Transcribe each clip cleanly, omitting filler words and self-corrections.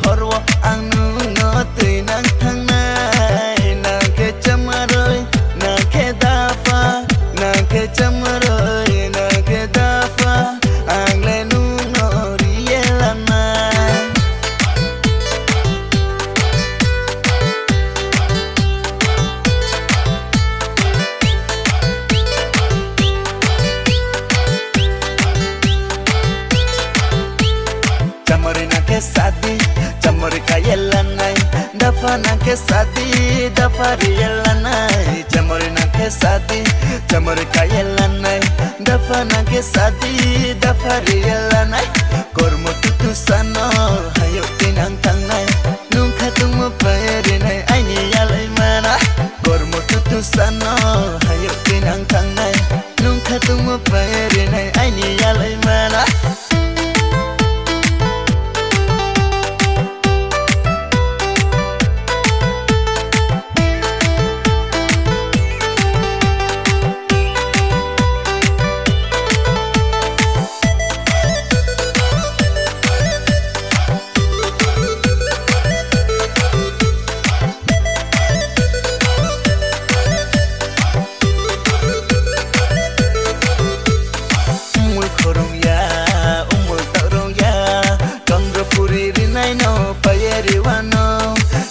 horwo ang nuno tuy nang thang nai na ke chamaroi na ke dafa na ke chamaroi na ke dafa ang le nuno rielana Chamori na ke sadi, chamori ka yelanai. Dafa na ke sadi, dafa yelanai. Chamori na ke sadi, chamori ka yelanai. Dafa na ke sadi, dafa yelanai. Kormo tutu sano, hayo tinang tangai. Nungka tumu payari nai, aini yalai mana. Kormo tutu sano, hayo tinang tangai. Nungka tumu payari nai, aini yalai mana.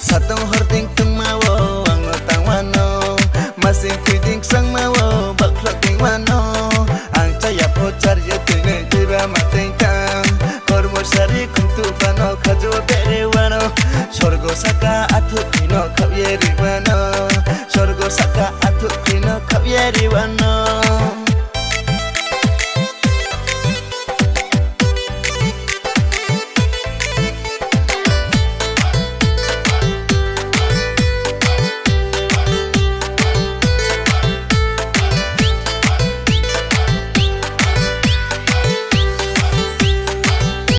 Satong hording tumawo ang tawano masing piding sang mawo baklak ding wano ang caya pocar ya tine tiba matengkang kormo sari kuntu bano kajo bere wano sorgo saka atu kino kabyeri wano sorgo saka atu kino kabyeri wano